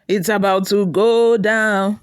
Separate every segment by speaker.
Speaker 1: It's about to go down.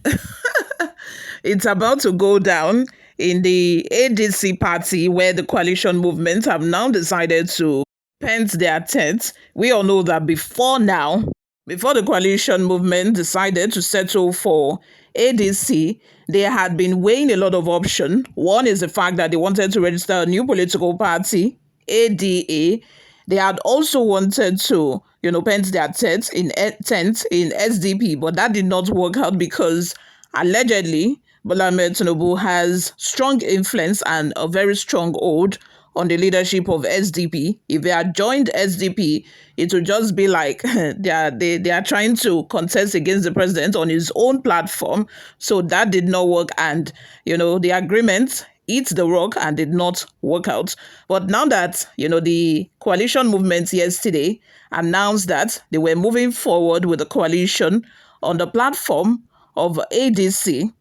Speaker 1: It's about to go down in the ADC party where the coalition movement have now decided to paint their tents. We all know that before the coalition movement decided to settle for ADC, they had been weighing a lot of options. One is the fact that they wanted to register a new political party, ADA. They had also wanted to, paint their tent in SDP, but that did not work out because allegedly Bola Ahmed Tinubu has strong influence and a very strong hold on the leadership of SDP. If they had joined SDP, it would just be like they are trying to contest against the president on his own platform. So that did not work, and the agreement hit the rock and did not work out. But now that the coalition movement yesterday announced that they were moving forward with the coalition on the platform of ADC.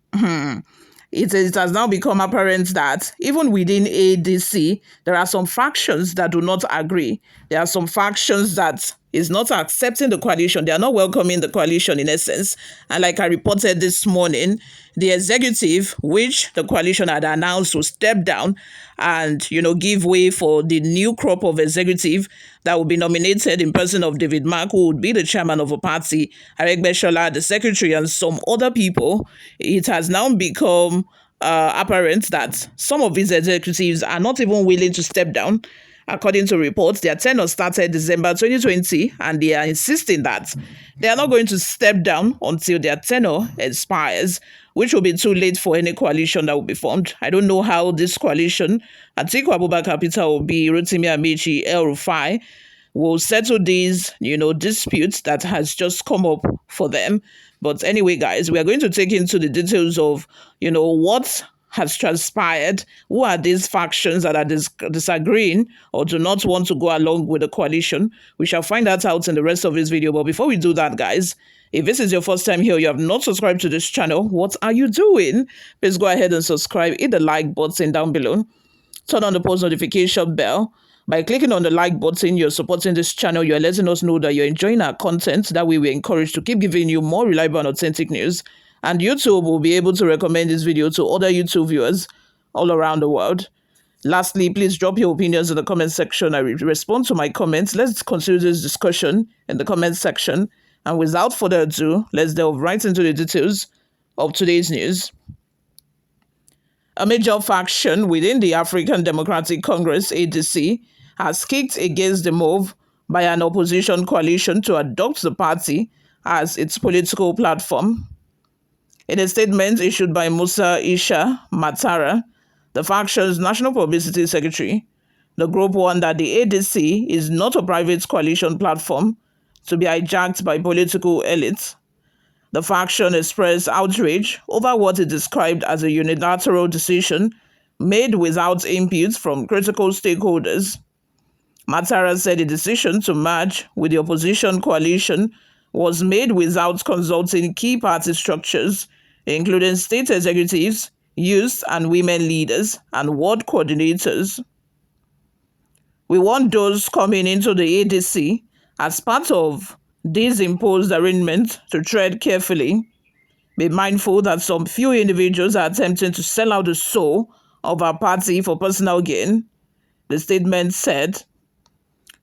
Speaker 1: It has now become apparent that even within ADC, there are some factions that do not agree. There are some factions that is not accepting the coalition. They are not welcoming the coalition in essence. And like I reported this morning, the executive, which the coalition had announced to step down and, give way for the new crop of executive that will be nominated in person of David Mark, who would be the chairman of a party, Aregbesola, the secretary, and some other people. It has now become apparent that some of these executives are not even willing to step down. According to reports, their tenure started December 2020, and they are insisting that they are not going to step down until their tenure expires, which will be too late for any coalition that will be formed. I don't know how this coalition, Atiku Abubakar, Peter Obi, Rotimi Amaechi, El Rufai, will settle these, disputes that has just come up for them. But anyway, guys, we are going to take into the details of, what has transpired, who are these factions that are disagreeing or do not want to go along with the coalition. We shall find that out in the rest of this video. But before we do that, guys, if this is your first time here, you have not subscribed to this channel, what are you doing? Please go ahead and subscribe, hit the like button down below, turn on the post notification bell. By clicking on the like button, you're supporting this channel. You're letting us know that you're enjoying our content. That way we're encouraged to keep giving you more reliable and authentic news. And YouTube will be able to recommend this video to other YouTube viewers all around the world. Lastly, please drop your opinions in the comment section. I will respond to my comments. Let's continue this discussion in the comment section. And without further ado, let's delve right into the details of today's news. A major faction within the African Democratic Congress, ADC, has kicked against the move by an opposition coalition to adopt the party as its political platform. In a statement issued by Musa Isha Matara, the faction's national publicity secretary, the group warned that the ADC is not a private coalition platform to be hijacked by political elites. The faction expressed outrage over what it described as a unilateral decision made without input from critical stakeholders. Matara said the decision to merge with the opposition coalition was made without consulting key party structures, including state executives, youth and women leaders, and ward coordinators. We want those coming into the ADC as part of this imposed arrangement to tread carefully. Be mindful that some few individuals are attempting to sell out the soul of our party for personal gain. The statement said,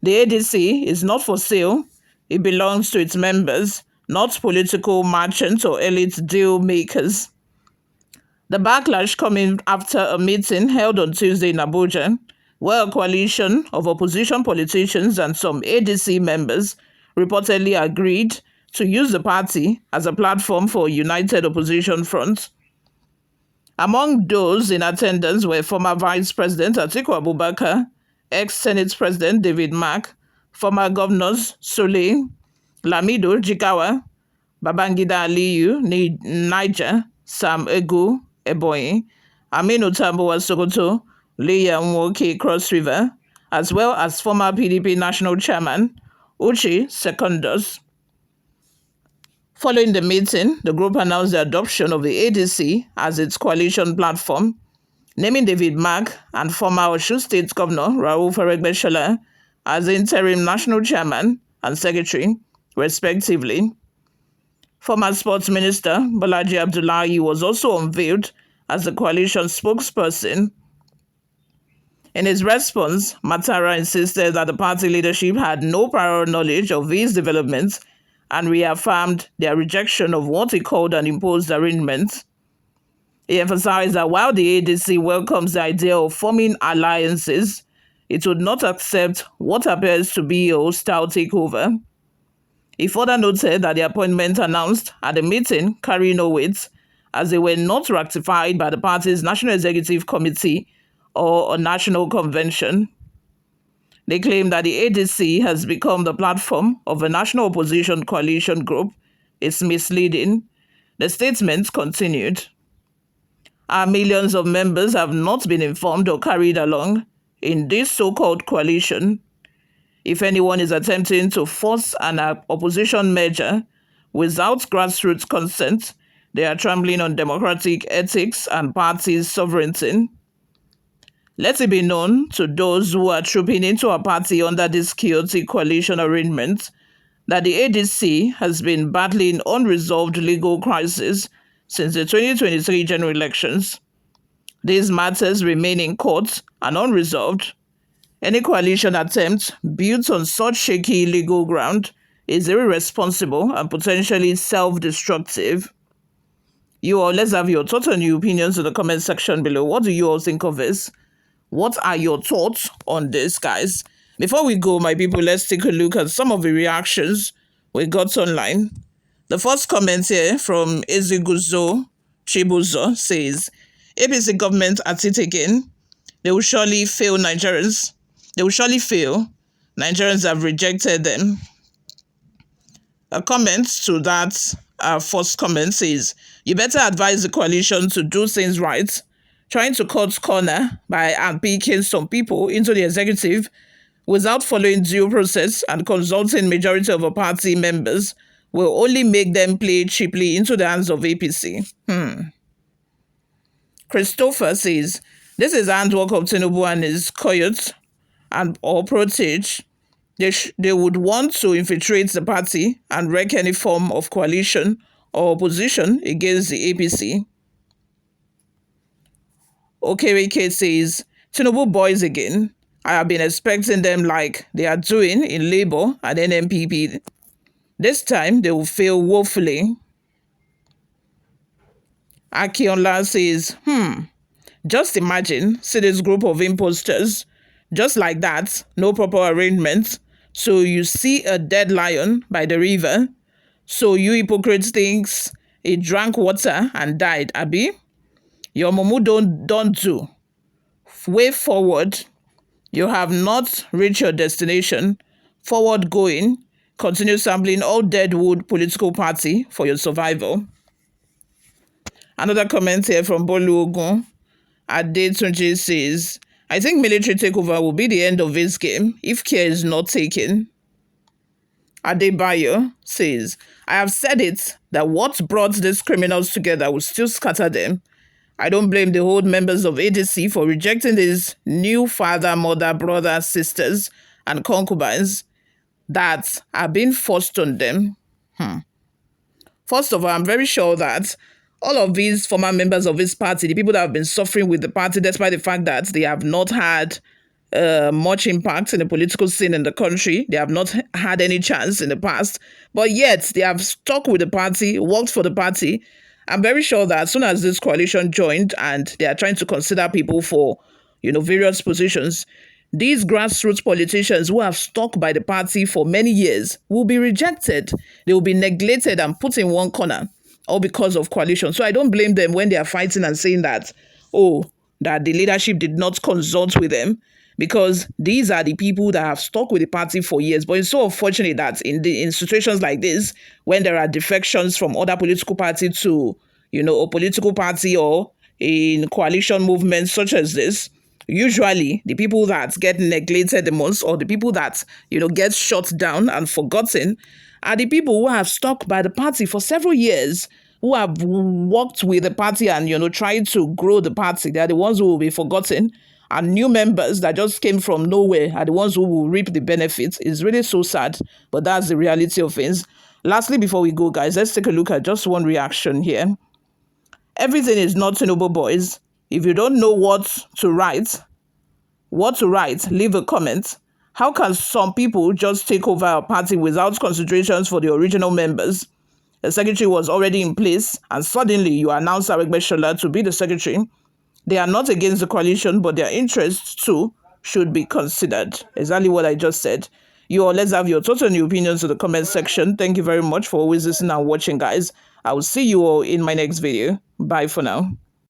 Speaker 1: the ADC is not for sale. It belongs to its members, not political merchants or elite deal makers. The backlash coming after a meeting held on Tuesday in Abuja, where a coalition of opposition politicians and some ADC members reportedly agreed to use the party as a platform for a united opposition front. Among those in attendance were former Vice President Atiku Abubakar, ex-Senate President David Mark, former governors Sule, Lamido Jigawa, Babangida Aliyu, Niger, Sam Egu, Ebonyi, Aminu Tambuwa Sokoto, Leah Nwoke, Cross River, as well as former PDP National Chairman Uche Secondus. Following the meeting, the group announced the adoption of the ADC as its coalition platform, naming David Mark and former Osun State Governor Rauf Aregbesola as interim national chairman and secretary, respectively. Former Sports Minister Bolaji Abdullahi was also unveiled as the coalition spokesperson. In his response, Matara insisted that the party leadership had no prior knowledge of these developments and reaffirmed their rejection of what he called an imposed arrangement. He emphasized that while the ADC welcomes the idea of forming alliances, it would not accept what appears to be a hostile takeover. He further noted that the appointments announced at the meeting carry no weight, as they were not ratified by the party's National Executive Committee or a national convention. They claim that the ADC has become the platform of a national opposition coalition group. It's misleading. The statement continued. Our millions of members have not been informed or carried along in this so-called coalition. If anyone is attempting to force an opposition measure without grassroots consent, they are trampling on democratic ethics and party sovereignty. Let it be known to those who are trooping into our party under this chaotic coalition arrangement that the ADC has been battling unresolved legal crisis since the 2023 general elections. These matters remain in court and unresolved. Any coalition attempt built on such shaky legal ground is irresponsible and potentially self-destructive. You all, let's have your thoughts and your opinions in the comment section below. What do you all think of this? What are your thoughts on this, guys? Before we go, my people, let's take a look at some of the reactions we got online. The first comment here from Eziguzo Chibuzo says, APC government at it again. They will surely fail Nigerians. They will surely fail. Nigerians have rejected them. A comment to that first comment says, you better advise the coalition to do things right. Trying to cut corner by picking some people into the executive without following due process and consulting majority of the party members will only make them play cheaply into the hands of APC. Christopher says, this is handwork of Tinubu and his coyote and or protege. They would want to infiltrate the party and wreck any form of coalition or opposition against the APC. Okereke says, Tinubu boys again. I have been expecting them like they are doing in Labour and NMPP. This time they will fail woefully. Akionla says, just imagine, see this group of imposters, just like that, no proper arrangement. So you see a dead lion by the river. So you hypocrites thinks it drank water and died, Abi? Your mumu don't do. Way forward. You have not reached your destination. Forward going. Continue sampling all deadwood political party for your survival. Another comment here from Bolu Ogun. Adetunji says, I think military takeover will be the end of this game if care is not taken. Adebayo says, I have said it that what brought these criminals together will still scatter them. I don't blame the old members of ADC for rejecting these new father, mother, brother, sisters, and concubines that are being forced on them. First of all, I'm very sure that all of these former members of this party, the people that have been suffering with the party, despite the fact that they have not had much impact in the political scene in the country, they have not had any chance in the past, but yet they have stuck with the party, worked for the party. I'm very sure that as soon as this coalition joined and they are trying to consider people for, various positions, these grassroots politicians who have stuck by the party for many years will be rejected. They will be neglected and put in one corner, all because of coalition. So I don't blame them when they are fighting and saying that, that the leadership did not consult with them, because these are the people that have stuck with the party for years. But it's so unfortunate that in situations like this, when there are defections from other political party to, a political party or in coalition movements such as this, usually the people that get neglected the most or the people that, get shut down and forgotten are the people who have stuck by the party for several years, who have worked with the party and, tried to grow the party. They are the ones who will be forgotten. And new members that just came from nowhere are the ones who will reap the benefits. It's really so sad, but that's the reality of things. Lastly, before we go, guys, let's take a look at just one reaction here. Everything is not Tinubu, boys. If you don't know what to write, leave a comment. How can some people just take over a party without considerations for the original members? The secretary was already in place, and suddenly you announce Aregbesola to be the secretary. They are not against the coalition, but their interests too should be considered. Exactly what I just said. You all, let's have your thoughts and your opinions in the comment section. Thank you very much for always listening and watching, guys. I will see you all in my next video. Bye for now.